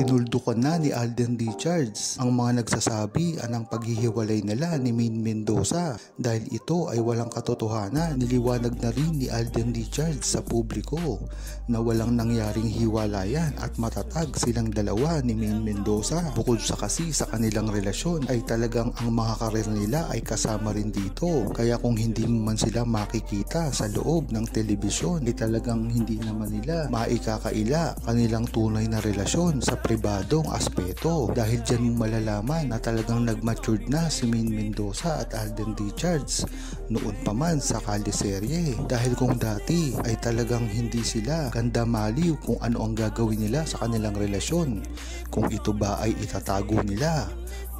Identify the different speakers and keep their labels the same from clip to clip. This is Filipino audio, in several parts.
Speaker 1: Pinanuldukan na ni Alden Richards ang mga nagsasabi anang paghihiwalay nila ni Maine Mendoza dahil ito ay walang katotohanan. Niliwanag na rin ni Alden Richards sa publiko na walang nangyaring hiwalayan at matatag silang dalawa ni Maine Mendoza. Bukod sa kasi sa kanilang relasyon ay talagang ang mga karir nila ay kasama rin dito. Kaya kung hindi man sila makikita sa loob ng telebisyon ay talagang hindi naman nila maikakaila kanilang tunay na relasyon sa pribadong aspeto. Dahil dyan mo malalaman na talagang nag-matured na si Maine Mendoza at Alden Richards noon pa man sa kaliserye. Dahil kung dati ay talagang hindi sila ganda maliw kung ano ang gagawin nila sa kanilang relasyon, kung ito ba ay itatago nila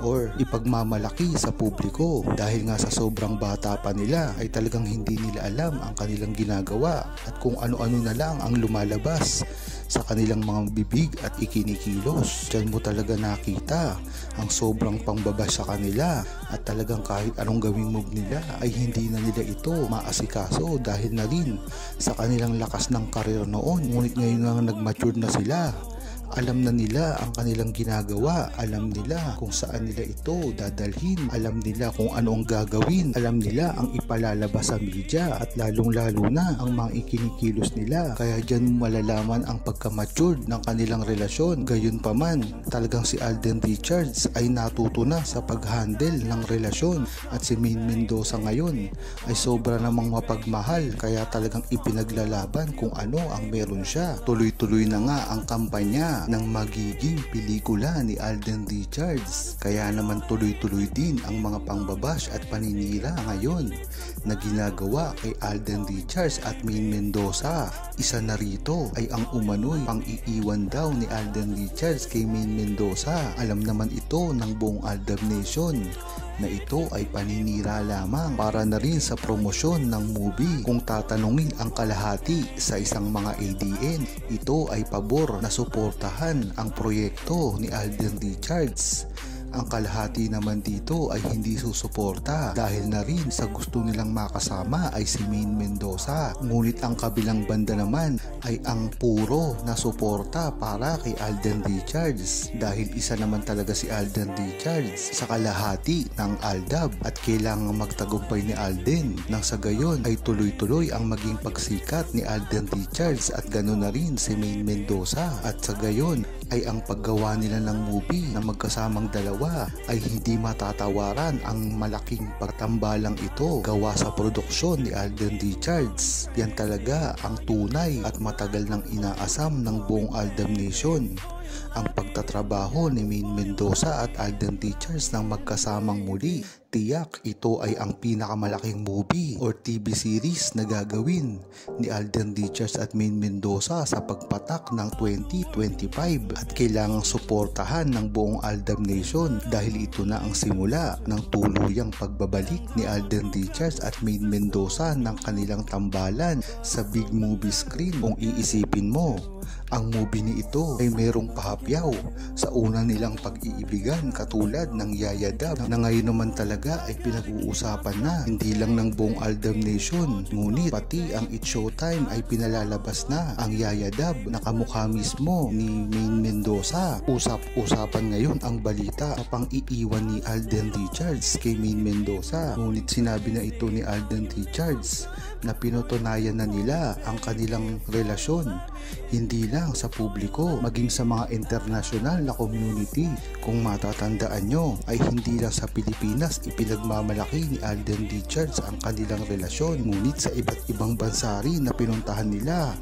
Speaker 1: or ipagmamalaki sa publiko. Dahil nga sa sobrang bata pa nila ay talagang hindi nila alam ang kanilang ginagawa at kung ano-ano na lang ang lumalabas sa kanilang mga bibig at ikinikilos. Diyan mo talaga nakita ang sobrang pangbaba sa kanila at talagang kahit anong gawing move nila ay hindi na nila ito maasikaso dahil na rin sa kanilang lakas ng karir noon. Ngunit ngayon nga nag-mature na sila, alam na nila ang kanilang ginagawa, alam nila kung saan nila ito dadalhin, alam nila kung ano ang gagawin, alam nila ang ipalalabas sa media at lalong-lalo na ang mga ikinikilos nila. Kaya dyan malalaman ang pagka-matured ng kanilang relasyon. Gayunpaman, talagang si Alden Richards ay natuto na sa pag-handle ng relasyon at si Maine Mendoza ngayon ay sobra namang mapagmahal kaya talagang ipinaglalaban kung ano ang meron siya. Tuloy-tuloy na nga ang kampanya ng magiging pelikula ni Alden Richards. Kaya naman tuloy-tuloy din ang mga pangbabash at paninira ngayon na ginagawa kay Alden Richards at Maine Mendoza. Isa na rito ay ang umano'y pang-iiwan daw ni Alden Richards kay Maine Mendoza. Alam naman ito ng buong Aldab Nation na ito ay paninira lamang para na rin sa promosyon ng movie. Kung tatanungin ang kalahati sa isang mga ADN, ito ay pabor na suportahan ang proyekto ni Alden Richards. Ang kalahati naman dito ay hindi susuporta dahil na rin sa gusto nilang makasama ay si Maine Mendoza. Ngunit ang kabilang banda naman ay ang puro na suporta para kay Alden Richards dahil isa naman talaga si Alden Richards sa kalahati ng Aldab at kailangang magtagumpay ni Alden nang sa gayon ay tuloy-tuloy ang maging pagsikat ni Alden Richards at ganoon na rin si Maine Mendoza at sa gayon ay ang paggawa nila ng movie na magkasamang dalawa ay hindi matatawaran. Ang malaking pagtambalang ito gawa sa produksyon ni Alden Richards. Yan talaga ang tunay at matagal nang inaasam ng buong Aldab Nation. Ang pagtatrabaho ni Maine Mendoza at Alden Richards ng magkasamang muli. Tiyak ito ay ang pinakamalaking movie or TV series na gagawin ni Alden Richards at Maine Mendoza sa pagpatak ng 2025 at kailangang suportahan ng buong Aldab Nation dahil ito na ang simula ng tuluyang pagbabalik ni Alden Richards at Maine Mendoza ng kanilang tambalan sa big movie screen. Kung iisipin mo, ang movie ni ito ay merong pahapyaw sa una nilang pag-iibigan katulad ng Yayadab na ngayon naman talaga ay pinag-uusapan na hindi lang ng buong Aldab Nation ngunit pati ang It's Showtime ay pinalalabas na ang Yayadab na kamukha mismo ni Maine Mendoza. Usap-usapan ngayon ang balita na pang-iiwan ni Alden Richards kay Maine Mendoza. Ngunit sinabi na ito ni Alden Richards na pinutunayan na nila ang kanilang relasyon hindi lang sa publiko maging sa mga international na community. Kung matatandaan nyo ay hindi lang sa Pilipinas ipinagmamalaki ni Alden Richards ang kanilang relasyon ngunit sa iba't ibang bansa rin na pinuntahan nila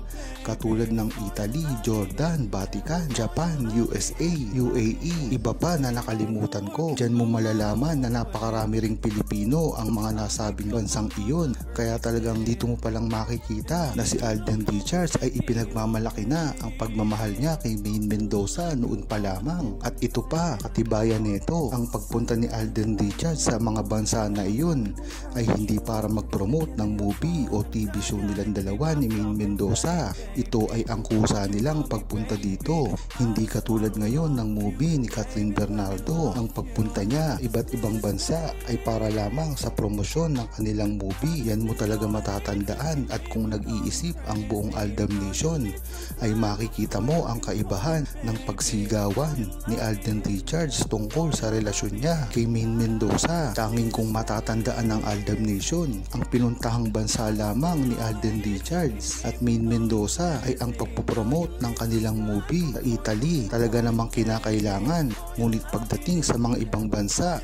Speaker 1: katulad ng Italy, Jordan, Vatican, Japan, USA, UAE, iba pa na nakalimutan ko. Diyan mo malalaman na napakarami ring Pilipino ang mga nasabing bansang iyon kaya talagang dito mo palang makikita na si Alden Richards ay ipinagmamalaki na ang pagmamahal niya kay Maine Mendoza noon pa lamang. At ito pa, katibayan nito, ang pagpunta ni Alden Richards sa mga bansa na iyon ay hindi para mag-promote ng movie o TV show nilang dalawa ni Maine Mendoza. ito ay ang kusa nilang pagpunta dito. Hindi katulad ngayon ng movie ni Catherine Bernardo. Ang pagpunta niya iba't ibang bansa ay para lamang sa promosyon ng kanilang movie. Yan mo talaga matatandaan, at kung nag-iisip ang buong Aldab Nation ay makikita mo ang kaibahan ng pagsigawan ni Alden Richards tungkol sa relasyon niya kay Maine Mendoza. Tanging kung matatandaan ng Aldab Nation, ang pinuntahang bansa lamang ni Alden Richards at Maine Mendoza ay ang pagpopromote ng kanilang movie sa Italy. Talaga namang kinakailangan, ngunit pagdating sa mga ibang bansa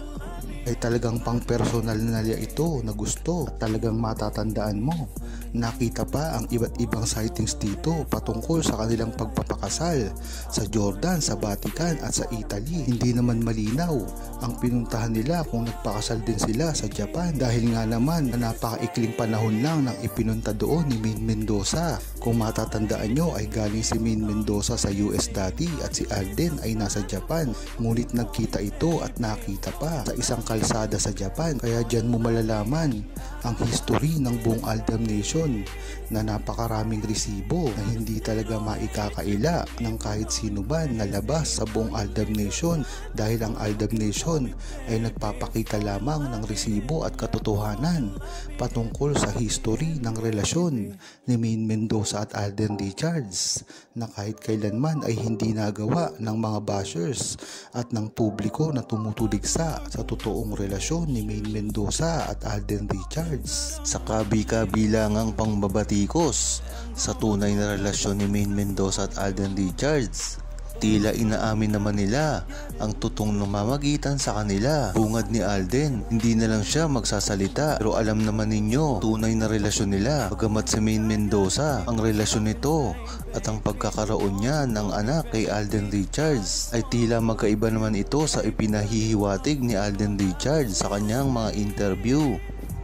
Speaker 1: ay talagang pang personal na nila ito na gusto. At talagang matatandaan mo, nakita pa ang iba't ibang sightings dito patungkol sa kanilang pagpapakasal sa Jordan, sa Vatican at sa Italy. Hindi naman malinaw ang pinuntahan nila kung nagpakasal din sila sa Japan, dahil nga naman na napakaikling panahon lang nang ipinunta doon ni Maine Mendoza. Kung matatandaan nyo ay galing si Maine Mendoza sa US dati at si Alden ay nasa Japan, ngunit nagkita ito at nakita pa sa isang kalsada sa Japan. Kaya dyan mo malalaman ang history ng buong Aldab Nation na napakaraming resibo na hindi talaga maikakaila ng kahit sino man na labas sa buong Aldab Nation, dahil ang Aldab Nation ay nagpapakita lamang ng resibo at katotohanan patungkol sa history ng relasyon ni Maine Mendoza at Alden Richards na kahit kailanman ay hindi nagawa ng mga bashers at ng publiko na tumutuligsa sa totoong relasyon ni Maine Mendoza at Alden Richards. Sa kabi-kabilangang pangbabatikos sa tunay na relasyon ni Maine Mendoza at Alden Richards, tila inaamin naman nila ang totoong namamagitan sa kanila. Bungad ni Alden, hindi na lang siya magsasalita, pero alam naman ninyo tunay na relasyon nila. Bagamat si Maine Mendoza, ang relasyon nito at ang pagkakaroon niya ng anak kay Alden Richards ay tila magkaiba naman ito sa ipinahihiwatig ni Alden Richards sa kanyang mga interview.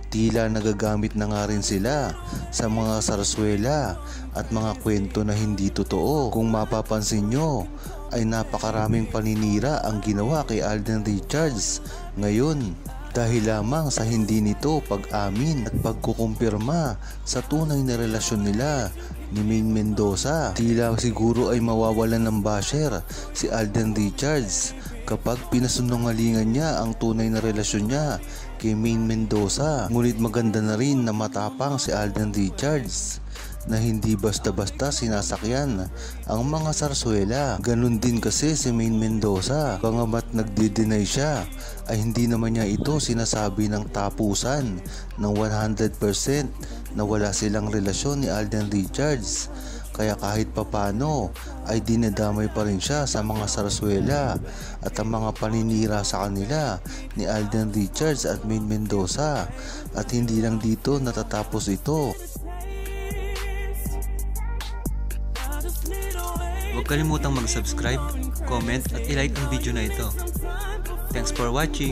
Speaker 1: Tila nagagamit na nga rin sila sa mga sarswela at mga kwento na hindi totoo. Kung mapapansin nyo ay napakaraming paninira ang ginawa kay Alden Richards ngayon, dahil lamang sa hindi nito pag-amin at pagkukumpirma sa tunay na relasyon nila ni Maine Mendoza. Tila siguro ay mawawalan ng basher si Alden Richards kapag pinasunungalingan niya ang tunay na relasyon niya kay Maine Mendoza. Ngunit maganda na rin na matapang si Alden Richards na hindi basta-basta sinasakyan ang mga sarswela. Ganun din kasi si Maine Mendoza. Bagamat nagde-deny siya, ay hindi naman niya ito sinasabi ng tapusan ng 100% na wala silang relasyon ni Alden Richards. Kaya kahit papano ay dinadamay pa rin siya sa mga sarswela at ang mga paninira sa kanila ni Alden Richards at Maine Mendoza. At hindi lang dito natatapos ito.
Speaker 2: Huwag kalimutang mag-subscribe, comment at i-like ang video na ito. Thanks for watching!